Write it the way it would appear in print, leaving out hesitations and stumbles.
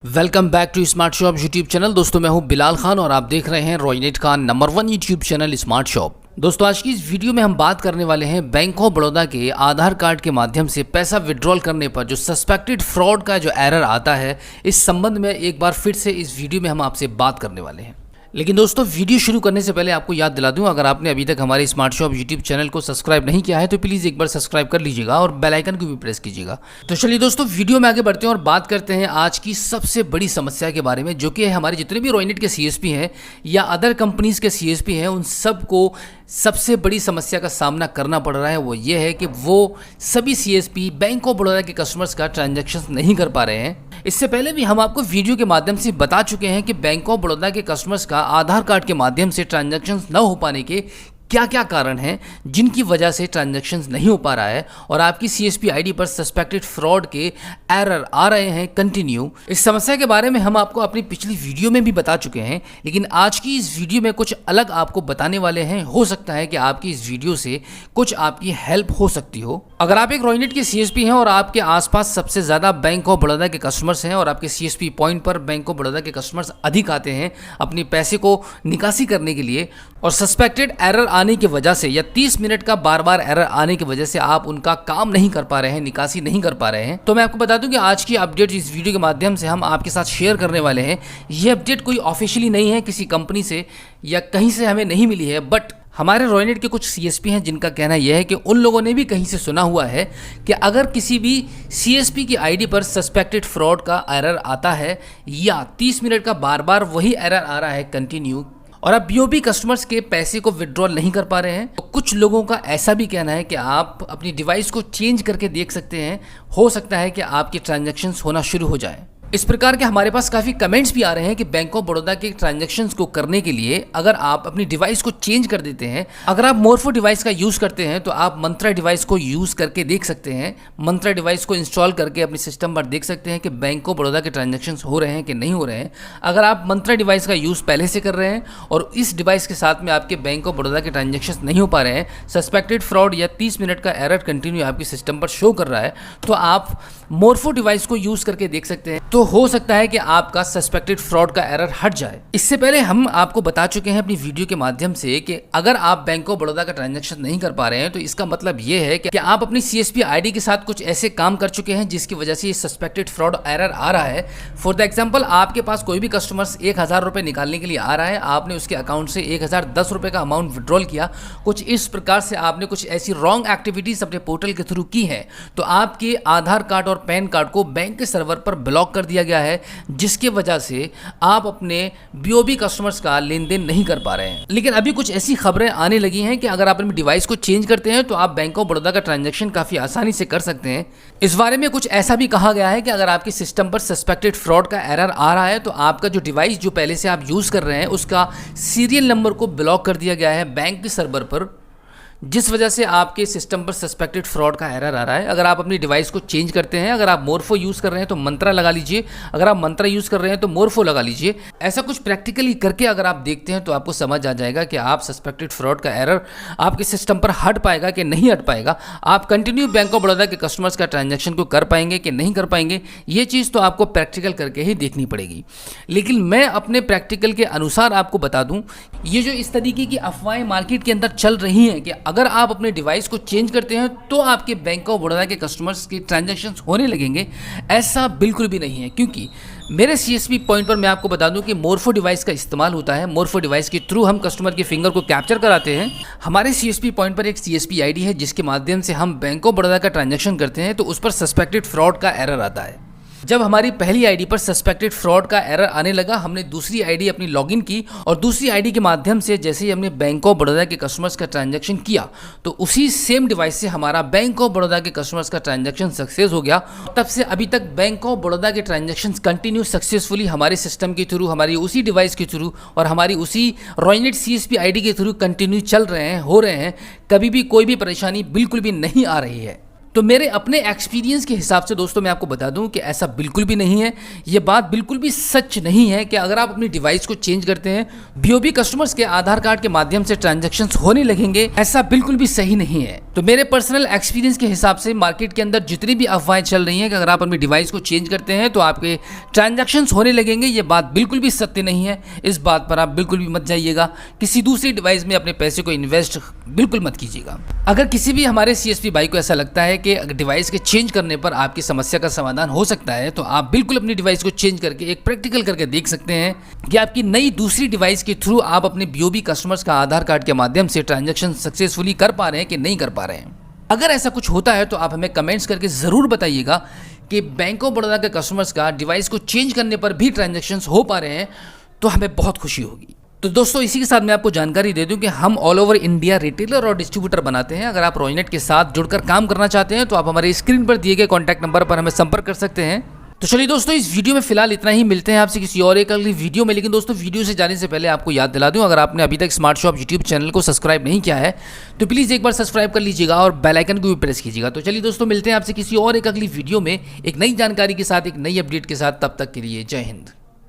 Welcome back to Smart Shop YouTube channel. दोस्तों मैं हूं बिलाल खान और आप देख रहे हैं रॉयनेट का number 1 YouTube channel smart shop. दोस्तों आज की इस वीडियो में हम बात करने वाले हैं बैंक ऑफ बड़ौदा के आधार कार्ड के माध्यम से पैसा विड्रॉल करने पर जो सस्पेक्टेड फ्रॉड का जो एरर आता है, इस संबंध में एक बार फिर से इस वीडियो में हम आपसे बात करने वाले हैं। लेकिन दोस्तों वीडियो शुरू करने से पहले आपको याद दिला दूं, अगर आपने अभी तक हमारे स्मार्ट शॉप यूट्यूब चैनल को सब्सक्राइब नहीं किया है तो प्लीज़ एक बार सब्सक्राइब कर लीजिएगा और बेल आइकन को भी प्रेस कीजिएगा। तो चलिए दोस्तों वीडियो में आगे बढ़ते हैं और बात करते हैं आज की सबसे बड़ी समस्या के बारे में, जो कि हमारे जितने भी रॉयनेट के सीएसपी हैं या अदर कंपनीज के सीएसपी हैं, उन सबको सबसे बड़ी समस्या का सामना करना पड़ रहा है। वो ये है कि वो सभी सीएसपी बैंक ऑफ बड़ौदा के कस्टमर्स का ट्रांजैक्शन नहीं कर पा रहे हैं। इससे पहले भी हम आपको वीडियो के माध्यम से बता चुके हैं कि बैंक ऑफ बड़ौदा के कस्टमर्स का आधार कार्ड के माध्यम से ट्रांजैक्शन न हो पाने के क्या क्या कारण हैं जिनकी वजह से ट्रांजैक्शंस नहीं हो पा रहा है और आपकी सीएसपी आईडी पर सस्पेक्टेड फ्रॉड के एरर आ रहे हैं कंटिन्यू। इस समस्या के बारे में हम आपको अपनी पिछली वीडियो में भी बता चुके हैं, लेकिन आज की इस वीडियो में कुछ अलग आपको बताने वाले हैं। हो सकता है कि आपकी इस वीडियो से कुछ आपकी हेल्प हो सकती हो। अगर आप एक रॉयनेट के सीएसपी हैं और आपके आसपास सबसे ज़्यादा बैंक ऑफ बड़ौदा के कस्टमर्स हैं और आपके सीएसपी पॉइंट पर बैंक ऑफ बड़ौदा के कस्टमर्स अधिक आते हैं अपने पैसे को निकासी करने के लिए, और सस्पेक्टेड एरर आने की वजह से या 30 मिनट का बार बार एरर आने की वजह से आप उनका काम नहीं कर पा रहे हैं, निकासी नहीं कर पा रहे हैं, तो मैं आपको बता दूं कि आज की अपडेट इस वीडियो के माध्यम से हम आपके साथ शेयर करने वाले हैं। ये अपडेट कोई ऑफिशियली नहीं है, किसी कंपनी से या कहीं से हमें नहीं मिली है, बट हमारे रॉयनेट के कुछ सीएसपी हैं जिनका कहना यह है कि उन लोगों ने भी कहीं से सुना हुआ है कि अगर किसी भी सीएसपी की आईडी पर सस्पेक्टेड फ्रॉड का एरर आता है या 30 मिनट का बार बार वही एरर आ रहा है कंटिन्यू, और आप बीओबी कस्टमर्स के पैसे को विड्रॉल नहीं कर पा रहे हैं, तो कुछ लोगों का ऐसा भी कहना है कि आप अपनी डिवाइस को चेंज करके देख सकते हैं। हो सकता है कि आपके ट्रांजैक्शंस होना शुरू हो जाए। इस प्रकार के हमारे पास काफ़ी कमेंट्स भी आ रहे हैं कि बैंक ऑफ बड़ौदा के ट्रांजैक्शंस को करने के लिए अगर आप अपनी डिवाइस को चेंज कर देते हैं, अगर आप मोरफो डिवाइस का यूज़ करते हैं तो आप मंत्रा डिवाइस को यूज़ करके देख सकते हैं। मंत्रा डिवाइस को इंस्टॉल करके अपने सिस्टम पर देख सकते हैं कि बैंक ऑफ बड़ौदा के ट्रांजैक्शंस हो रहे हैं कि नहीं हो रहे हैं। अगर आप मंत्रा डिवाइस का यूज़ पहले से कर रहे हैं और इस डिवाइस के साथ में आपके बैंक ऑफ बड़ौदा के ट्रांजैक्शंस नहीं हो पा रहे हैं, सस्पेक्टेड फ्रॉड या 30 मिनट का एरर कंटिन्यू आपके सिस्टम पर शो कर रहा है, तो आप मोरफो डिवाइस को यूज़ करके देख सकते हैं। तो हो सकता है कि आपका सस्पेक्टेड फ्रॉड का एरर हट जाए। इससे पहले हम आपको बता चुके हैं अपनी वीडियो के माध्यम से कि अगर आप बैंक ऑफ बड़ौदा का ट्रांजैक्शन नहीं कर पा रहे हैं तो इसका मतलब ये है कि आप अपनी सीएसपी आईडी के साथ कुछ ऐसे काम कर चुके हैं जिसकी वजह से ये सस्पेक्टेड फ्रॉड एरर आ रहा है। फॉर द एग्जाम्पल, आपके पास कोई भी कस्टमर्स 1000 रुपये निकालने के लिए आ रहा है, आपने उसके अकाउंट से 1010 रुपये का अमाउंट विड्रॉल किया, कुछ इस प्रकार से आपने कुछ ऐसी रॉन्ग एक्टिविटीज अपने पोर्टल के थ्रू की है, तो आपके आधार कार्ड और पैन कार्ड को बैंक के सर्वर पर ब्लॉक कर दिया गया है, जिसकी वजह से आप अपने बीओबी कस्टमर्स का लेन देन नहीं कर पा रहे हैं। लेकिन अभी कुछ ऐसी खबरें आने लगी हैं कि अगर आप अपनी डिवाइस को चेंज करते हैं तो आप बैंक ऑफ बड़ौदा का ट्रांजैक्शन काफ़ी आसानी से कर सकते हैं। इस बारे में कुछ ऐसा भी कहा गया है कि अगर आपके सिस्टम पर सस्पेक्टेड फ्रॉड का एरर आ रहा है तो आपका जो डिवाइस जो पहले से आप यूज़ कर रहे हैं उसका सीरियल नंबर को ब्लॉक कर दिया गया है बैंक के सर्वर पर, जिस वजह से आपके सिस्टम पर सस्पेक्टेड फ्रॉड का एरर आ रहा है। अगर आप अपनी डिवाइस को चेंज करते हैं, अगर आप मोरफो यूज़ कर रहे हैं तो मंत्रा लगा लीजिए, अगर आप मंत्रा यूज़ कर रहे हैं तो मोरफो लगा लीजिए। ऐसा कुछ प्रैक्टिकली करके अगर आप देखते हैं तो आपको समझ आ जाएगा कि आप सस्पेक्टेड फ्रॉड का एरर आपके सिस्टम पर हट पाएगा कि नहीं हट पाएगा। आप कंटिन्यू बैंक ऑफ बड़ौदा के कस्टमर्स का ट्रांजैक्शन को कर पाएंगे कि नहीं कर पाएंगे, ये चीज़ तो आपको प्रैक्टिकल करके ही देखनी पड़ेगी। लेकिन मैं अपने प्रैक्टिकल के अनुसार आपको बता दूँ, ये जो इस तरीके की अफवाहें मार्केट के अंदर चल रही हैं कि अगर आप अपने डिवाइस को चेंज करते हैं तो आपके बैंक ऑफ बड़ौदा के कस्टमर्स के ट्रांजैक्शंस होने लगेंगे, ऐसा बिल्कुल भी नहीं है। क्योंकि मेरे सीएसपी पॉइंट पर मैं आपको बता दूं कि मोरफो डिवाइस का इस्तेमाल होता है। मोरफो डिवाइस के थ्रू हम कस्टमर के फिंगर को कैप्चर कराते हैं। हमारे सीएसपी पॉइंट पर एक सीएसपी आईडी है जिसके माध्यम से हम बैंक ऑफ बड़ौदा का ट्रांजैक्शन करते हैं, तो उस पर सस्पेक्टेड फ्रॉड का एरर आता है। जब हमारी पहली आईडी पर सस्पेक्टेड फ्रॉड का एरर आने लगा, हमने दूसरी आईडी अपनी लॉगिन की और दूसरी आईडी के माध्यम से जैसे ही हमने बैंक ऑफ बड़ौदा के कस्टमर्स का ट्रांजैक्शन किया तो उसी सेम डिवाइस से हमारा बैंक ऑफ बड़ौदा के कस्टमर्स का ट्रांजैक्शन सक्सेस हो गया। तब से अभी तक बैंक ऑफ बड़ौदा के ट्रांजैक्शन कंटिन्यू सक्सेसफुली हमारे सिस्टम के थ्रू, हमारी उसी डिवाइस के थ्रू और हमारी उसी रॉयनेट सीएसपी आईडी के थ्रू कंटिन्यू चल रहे हैं, हो रहे हैं। कभी भी कोई भी परेशानी बिल्कुल भी नहीं आ रही है। तो मेरे अपने एक्सपीरियंस के हिसाब से दोस्तों मैं आपको बता दूं कि ऐसा बिल्कुल भी नहीं है। ये बात बिल्कुल भी सच नहीं है कि अगर आप अपनी डिवाइस को चेंज करते हैं बीओबी कस्टमर्स के आधार कार्ड के माध्यम से ट्रांजैक्शंस होने लगेंगे, ऐसा बिल्कुल भी सही नहीं है। तो मेरे पर्सनल एक्सपीरियंस के हिसाब से मार्केट के अंदर जितनी भी अफवाहें चल रही हैं कि अगर आप अपनी डिवाइस को चेंज करते हैं तो आपके ट्रांजैक्शंस होने लगेंगे, ये बात बिल्कुल भी सत्य नहीं है। इस बात पर आप बिल्कुल भी मत जाइएगा, किसी दूसरी डिवाइस में अपने पैसे को इन्वेस्ट बिल्कुल मत कीजिएगा। अगर किसी भी हमारे सीएसपी भाई को ऐसा लगता है कि डिवाइस के चेंज करने पर आपकी समस्या का समाधान हो सकता है तो आप बिल्कुल अपनी डिवाइस को चेंज करके एक प्रैक्टिकल करके देख सकते हैं कि आपकी नई दूसरी डिवाइस के थ्रू आप अपने बीओबी कस्टमर्स का आधार कार्ड के माध्यम से ट्रांजैक्शन सक्सेसफुली कर पा रहे हैं कि नहीं कर पा रहे हैं। अगर ऐसा कुछ होता है तो आप हमें कमेंट्स करके ज़रूर बताइएगा कि बैंक ऑफ बड़ौदा के कस्टमर्स का डिवाइस को चेंज करने पर भी ट्रांजैक्शंस हो पा रहे हैं, तो हमें बहुत खुशी होगी। तो दोस्तों इसी के साथ मैं आपको जानकारी दे दूं कि हम ऑल ओवर इंडिया रिटेलर और डिस्ट्रीब्यूटर बनाते हैं। अगर आप रॉयनेट के साथ जुड़कर काम करना चाहते हैं तो आप हमारे स्क्रीन पर दिए गए कॉन्टैक्ट नंबर पर हमें संपर्क कर सकते हैं। तो चलिए दोस्तों इस वीडियो में फिलहाल इतना ही, मिलते हैं आपसे किसी और एक अगली वीडियो में। लेकिन दोस्तों वीडियो से जाने से पहले आपको याद दिला दूं, अगर आपने अभी तक स्मार्ट शॉप यूट्यूब चैनल को सब्सक्राइब नहीं किया है तो प्लीज़ एक बार सब्सक्राइब कर लीजिएगा और बेल आइकन को भी प्रेस कीजिएगा। तो चलिए दोस्तों मिलते हैं आपसे किसी और एक अगली वीडियो में एक नई जानकारी के साथ, एक नई अपडेट के साथ। तब तक के लिए जय हिंद।